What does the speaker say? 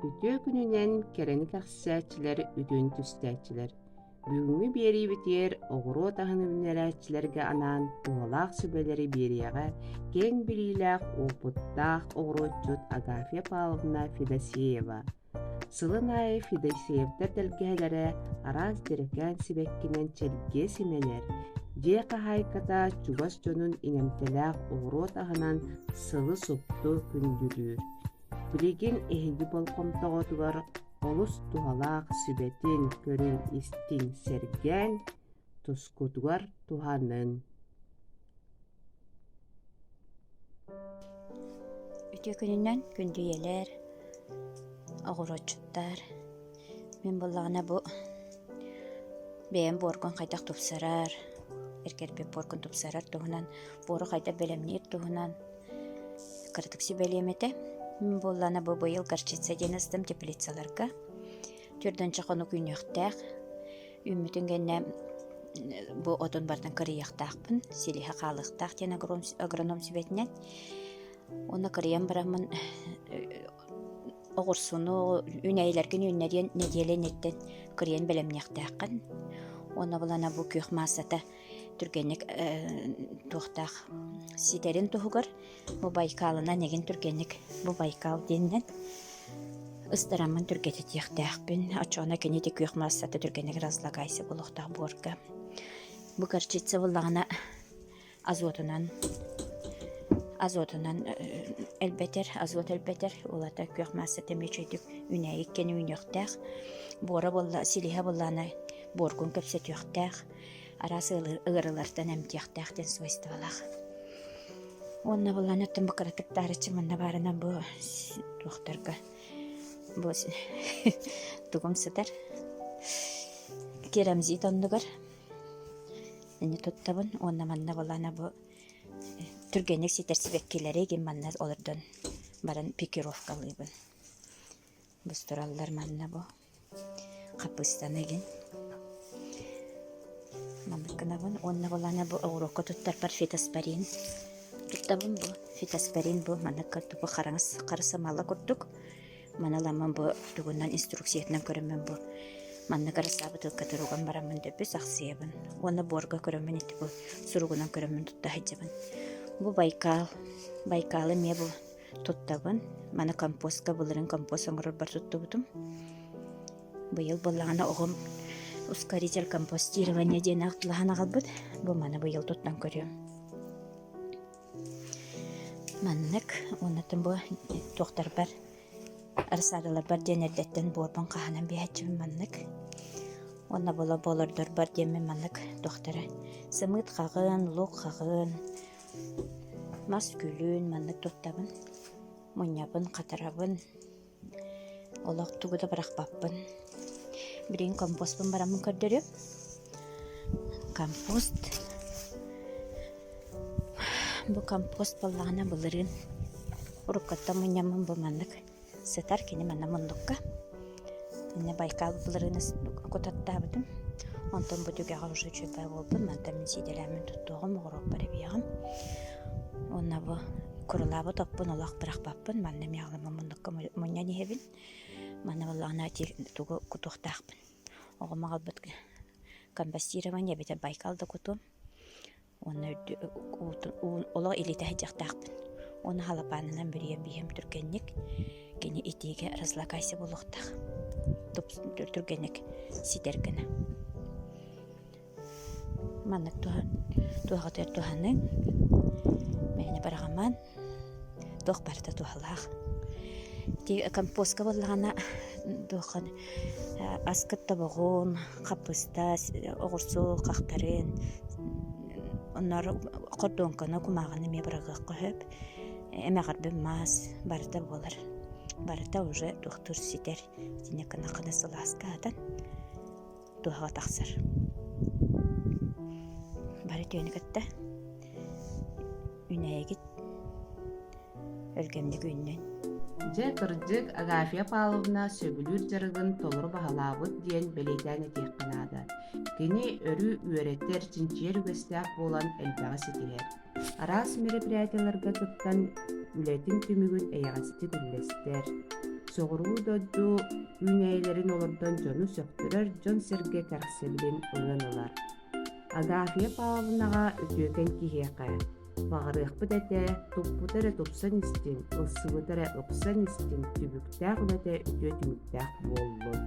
Ütü gününen kerenik aksiyatçıları üdün tüstәтчилер. Бүгүнгү биери битер оғыру отаһыны үннәрәтчилерге анан туолаах сүбелери биерияға кең билилээх уопуттаах оғыруоччут Агафья Павловна Федосеева. Сылын айы Федосеевтер дэлгэһэлэрэ араас дирекэн сибэккинэн челге сименер. Дьиэ хаһаайката чугас дьонун инэмтэлээх оғыру отаһынан сылы супту күндүлүүр. Билигин эһиги болкомтоҕотугар олус туһалаах сүбэтин көрүн истиң сэргэн тускутугар туһанын. Ütü gününden gündüyeler, oğurotçutlar. Мен боллағына bu бәйін боргон қайдақ тупсарар, эркербе боргон тупсарар туһунан, бору қайда белемнер туһунан, кыртыксы белемете. Мен боллағына bu быйыл горчица денестім теплицаларга. Түрден чақону күнөқтәқ, үмітін генне bu отын бартын кырыяқтақпын, селиха қалықтақ ден агроном сүбетінен. Оны кырыян барамын оғырсуну үнәйлерген үннерен неделен еттен кырыян белемнеқтақын. Оны бұлана bu күйіқ масата түргенік туқтақ сидерін туғығыр. Bu Байкалына неген түргенік bu Байкал деннен. Ыстырамын түргеті тияқтақпын. Ачуана кенеде күйіқ масата түргенік разлагайсы болуқтақ борға. Bu горчица бұлағына азотынан азот элбетер, олата күйіқ масата мечейдік үнәйік кені үнеқтақ. Бора болла, силиха болланы боргун көпсет үйқтақ. Арасы ығырылардан әмтияқтақ ден свойствалақ. Онна болланы өттін бұқыратықтары чымында барынан бұл туқтарға. Бұл тұғым сыдар. Керамзит ондығыр. Әне тұттабын, онна манна болланы бұл түргенік сетерсібеккелері еген манна олырдың баран пикировкалыбын. Бұл тұралылар манна бұл қапыстан еген. Мамыкканабын, онна болланы бұл оғырокқа тұттар бар фитоспорин. Туттабын бұл фитоспорин бұл маныкка тұпы қарысамалы күрттік. Маналамын бұл түгіннен инструкциятынан көрімен бұл. Манны қарысабы тұлқа тұруған барамын дөпіс ақсиябын. Оны борға көрімен еті бұл сұруғынан көрімен тұтта хайджабын. Бұл Байкалы ме бұл тұттабын. Маны компостқа бұлырын компост оңырыр бар тұтты бұтым. Бұйыл бұлағына оғым ускоритель компостирование ден ақтылағына қалбыд. Бұл маны бұйыл тұттан көрем. Маннык, онатын бұл тоқтар бар. Арсарылар бар денердеттен борбан қағанан бейәтчімін маннык. Онна бола болырдар бар демен маннык тоқтары. Сымыт қағын, луқ қағын, мас күлін маннык тоқтабын. Мұнябын, қатарабын. Олақ тұғыда бірақ баппын. Бірін компостпын барамын көрдіріп. Компост. Бұл компост болағына бұлырын. Ұрыққатта мұнямын бұл маннык. Сетар кені манна мұндыққа. Мені Байкал бұлырыны көтатта бұдым. Онтан бұдугаға ұжы чөпі болбын. Манта мен сейделәмін тұттуғым, ұғырық бары бияғым. Онна бұл құрылабы топпын, олақ бірақ баппын. Манна мияғлама мұндыққа мұння нехебін. Манна болағына тұғы күтуқтақпын. Оғымағал бұд компостирование бетер Байкалды күтуым. Олық елеті әжіқтақпын. Оны халапанынан бүрген бейім түргеннік. Кені итеге разлакайсы болуқтақ. Түргеннік сидергіні. Маннық туғатыр туғаның. Мәйіні барғаман. Тоқ барда туғалақ. Компостқа болғана туған аскыт табығын, қапыста, оғырсу, қақтарын. Онар қордонқаны күмағаны ме біріғық қойып. Әмәғарбі мас барда болар. Барда уже доктор сидер. Динекана қана сыласқа адан туғаға тақсыр. Бары түйені кітті. Үнәйгіт өлгемдік үннен. Же кырдьык Агафья Павловна сөбүлүр жарыгын толур баһалаабыт диэн белейтään этиэкканаада. Кини өрү үөреттер чинчиер үгэстээх буолан элбэҕэ ситиһэр. Араас мероприятияларга туттан үлэтин түмүгүн эйэҕэсти күллэстэр. Соғыруу додду үнәйлерин олордон жону сөктөрөр, жон серге кәрсебилин ылын ылар. Агафия Павловнаға үтөкен киһиэхэ. Бағарыахпыт эте, туппутары тупсан истин, ылсыбытары ыксан истин, түбүктаах үлэте үтө түмүктаах буоллун.